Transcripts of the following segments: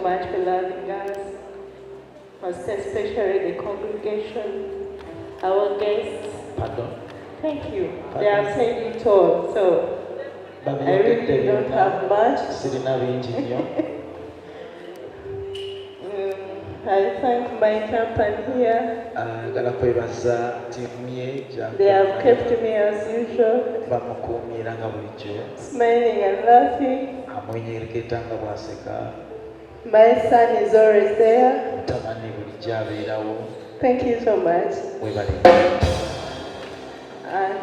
much for loving us, most especially the congregation, our guests. Pardon? Thank you. Pardon? They have said it all, so I really don't have much. I thank my company here. They have kept me as usual, smiling and laughing. My son is always there. Thank you so much.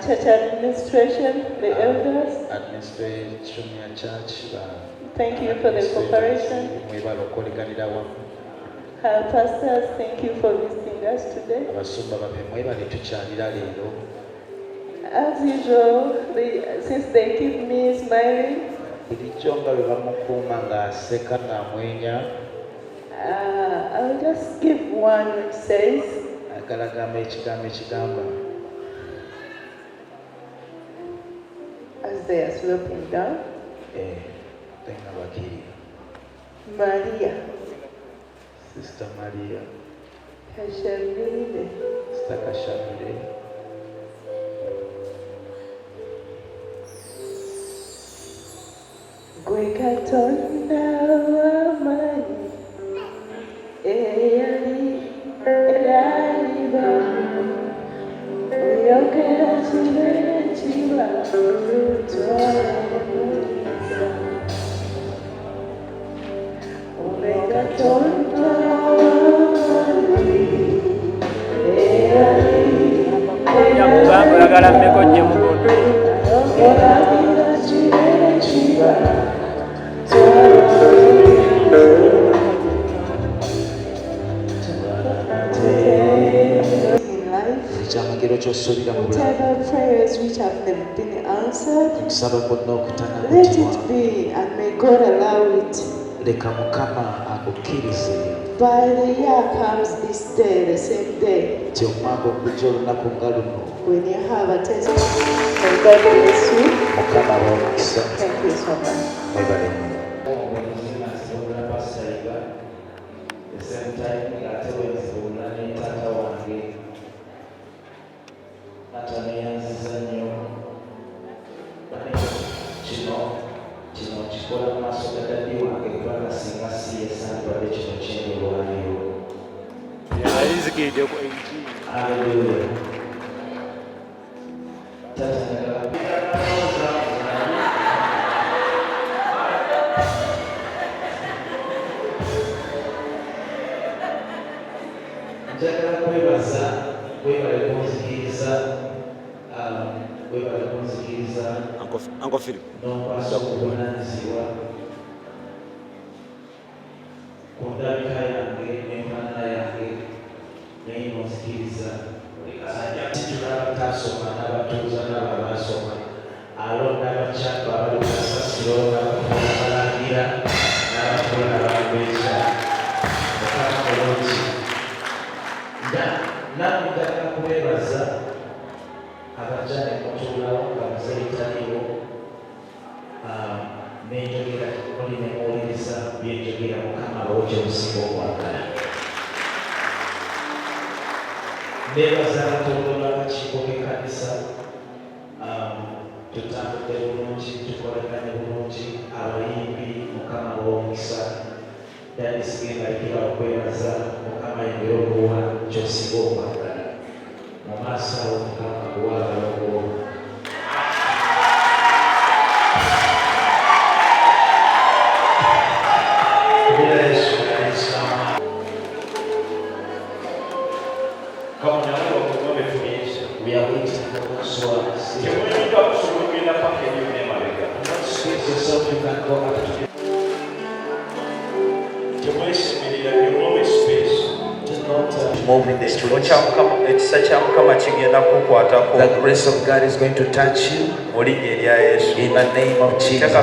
Church administration, the elders. Thank you for the cooperation. Our pastors, thank you for visiting us today. As usual, since they keep me smiling, I'll just give one which says, as they are sloping down, Maria. Sister Maria. Kashamire. Sister Kashamire. Gwe Katonda w'amaanyi eyali era oyogera kibe kiba twalamuliza Gwe Katonda w'amaanyi eyali Nyakugamba oyagala mmeko gye mugondo oyogera kibe kiba whatever prayers which have never been answered, let it be, and may God allow it. By the year comes this day, the same day, when you have a testimony. May God bless you. Thank you so much. Hallelujah. Uncle Philip. The grace of God is going to touch you in the name of Jesus.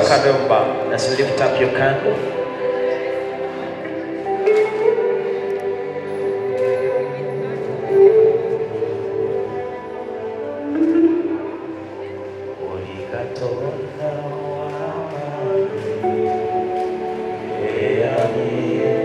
Let's lift up your candle. Yeah.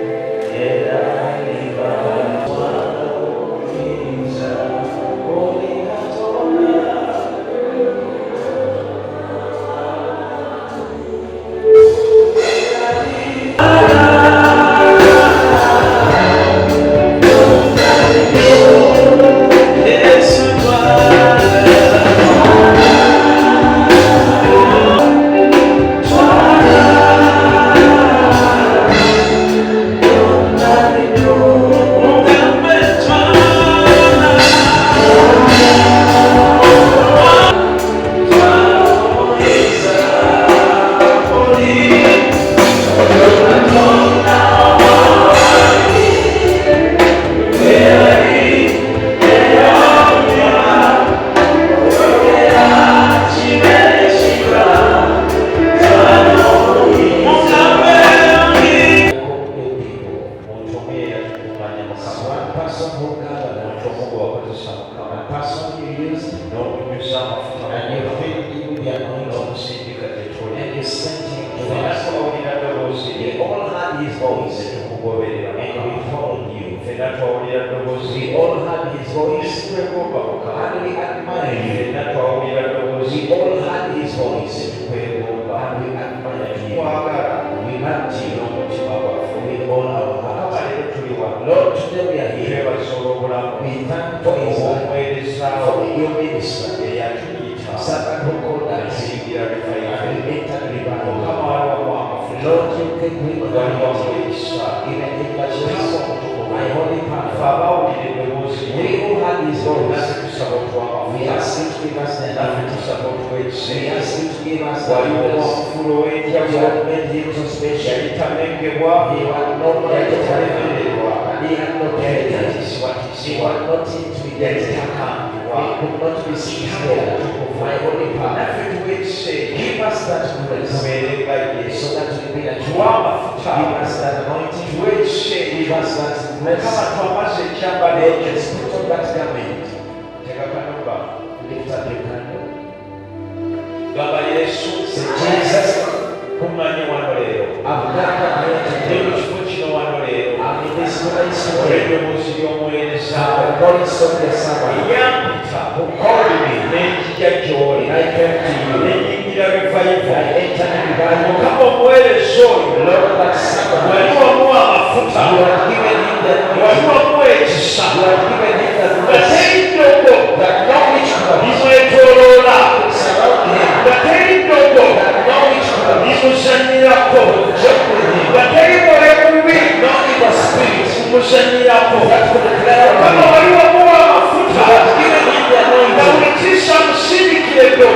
his voice and we followed you. We all heard his voice and we admire you. We all heard his voice and we admire you. We loved you with all our heart. Lord, today we are here. We thank for his life, for your ministry. Satan who called us and we entered revival. Lord, you can bring the even in the church, my holy Father, we who had his voice, we ask him to give us the knowledge, we ask him to give us the knowledge, he had made him so special, he had no knowledge, and he had no heritage, he had nothing to be dead, he could not be seen there, my holy Father, give us that grace, so that we be a drama, give us that anointing, give us that grace, and put on that garment. Lift up your candle. Say, Jesus, I'm in this place today. God is so blessed. Who called me, and I came to you. I entered the revival. Lord, that Sabbath, you have given him the anointing. You have given him the grace. That knowledge surround him. That knowledge knowing the spirit that could declare you have given him the anointing that will